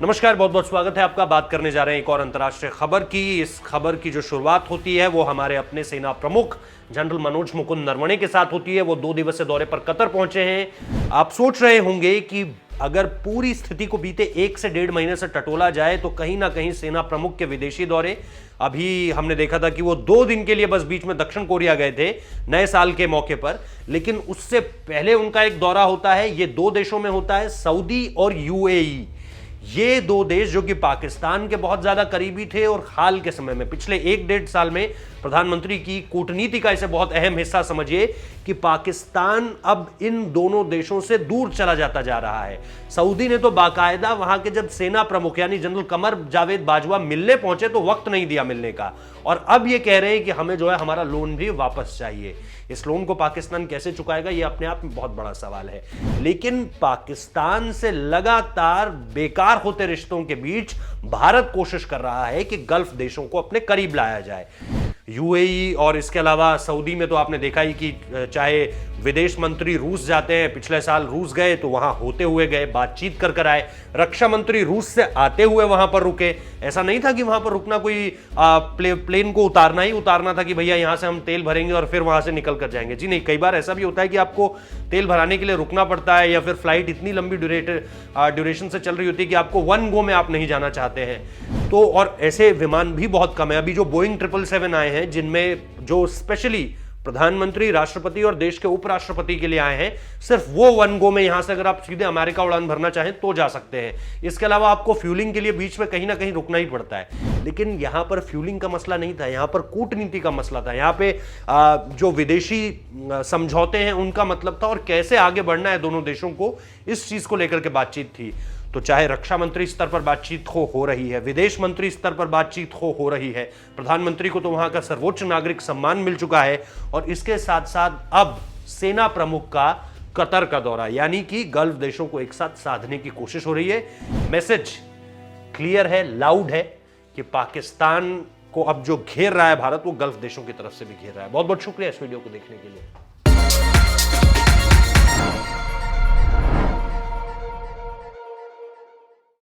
नमस्कार, बहुत बहुत स्वागत है आपका। बात करने जा रहे हैं एक और अंतर्राष्ट्रीय खबर की। इस खबर की जो शुरुआत होती है वो हमारे अपने सेना प्रमुख जनरल मनोज मुकुंद नरवणे के साथ होती है। वो 2 दिवसीय दौरे पर कतर पहुंचे हैं। आप सोच रहे होंगे कि अगर पूरी स्थिति को बीते 1 से 1.5 महीने से टटोला जाए तो कहीं ना कहीं सेना प्रमुख के विदेशी दौरे, अभी हमने देखा था कि वो 2 दिन के लिए बस बीच में दक्षिण कोरिया गए थे नए साल के मौके पर, लेकिन उससे पहले उनका एक दौरा होता है। ये 2 देशों में होता है, सऊदी और यूएई। ये 2 देश जो कि पाकिस्तान के बहुत ज्यादा करीबी थे और हाल के समय में पिछले 1-1.5 साल में प्रधानमंत्री की कूटनीति का इसे बहुत अहम हिस्सा समझिए कि पाकिस्तान अब इन दोनों देशों से दूर चला जाता जा रहा है। सऊदी ने तो बाकायदा वहां के जब सेना प्रमुख यानी जनरल कमर जावेद बाजवा मिलने पहुंचे तो वक्त नहीं दिया मिलने का, और अब ये कह रहे हैं कि हमें जो है हमारा लोन भी वापस चाहिए। इस लोन को पाकिस्तान कैसे चुकाएगा, ये अपने आप में बहुत बड़ा सवाल है। लेकिन पाकिस्तान से लगातार बेकार होते रिश्तों के बीच भारत कोशिश कर रहा है कि गल्फ देशों को अपने करीब लाया जाए। यूएई और इसके अलावा सऊदी में तो आपने देखा ही कि चाहे विदेश मंत्री रूस जाते हैं, पिछले साल रूस गए तो वहां होते हुए गए, बातचीत कर कर आए। रक्षा मंत्री रूस से आते हुए वहां पर रुके। ऐसा नहीं था कि वहां पर रुकना कोई प्लेन को उतारना ही उतारना था कि भैया यहां से हम तेल भरेंगे और फिर वहां से निकल कर जाएंगे। जी नहीं, कई बार ऐसा भी होता है कि आपको तेल भराने के लिए रुकना पड़ता है, या फिर फ्लाइट इतनी लंबी ड्यूरेशन से चल रही होती है कि आपको वन गो में आप नहीं जाना चाहते हैं। तो और ऐसे विमान भी बहुत कम है। अभी जो बोइंग 777 आए हैं, जिनमें जो स्पेशली प्रधानमंत्री, राष्ट्रपति और देश के उपराष्ट्रपति के लिए आए हैं, सिर्फ वो वन गो में यहां से अगर आप सीधे अमेरिका उड़ान भरना चाहें तो जा सकते हैं। इसके अलावा आपको फ्यूलिंग के लिए बीच में कहीं ना कहीं रुकना ही पड़ता है। लेकिन यहां पर फ्यूलिंग का मसला नहीं था, यहां पर कूटनीति का मसला था। यहां पे जो विदेशी समझौते हैं उनका मतलब था, और कैसे आगे बढ़ना है दोनों देशों को, इस चीज को लेकर के बातचीत थी। तो चाहे रक्षा मंत्री स्तर पर बातचीत हो रही है, विदेश मंत्री स्तर पर बातचीत हो रही है, प्रधानमंत्री को तो वहां का सर्वोच्च नागरिक सम्मान मिल चुका है, और इसके साथ साथ अब सेना प्रमुख का कतर का दौरा, यानी कि गल्फ देशों को एक साथ साधने की कोशिश हो रही है। मैसेज क्लियर है, लाउड है कि पाकिस्तान को अब जो घेर रहा है भारत, वो गल्फ देशों की तरफ से भी घेर रहा है। बहुत बहुत शुक्रिया इस वीडियो को देखने के लिए।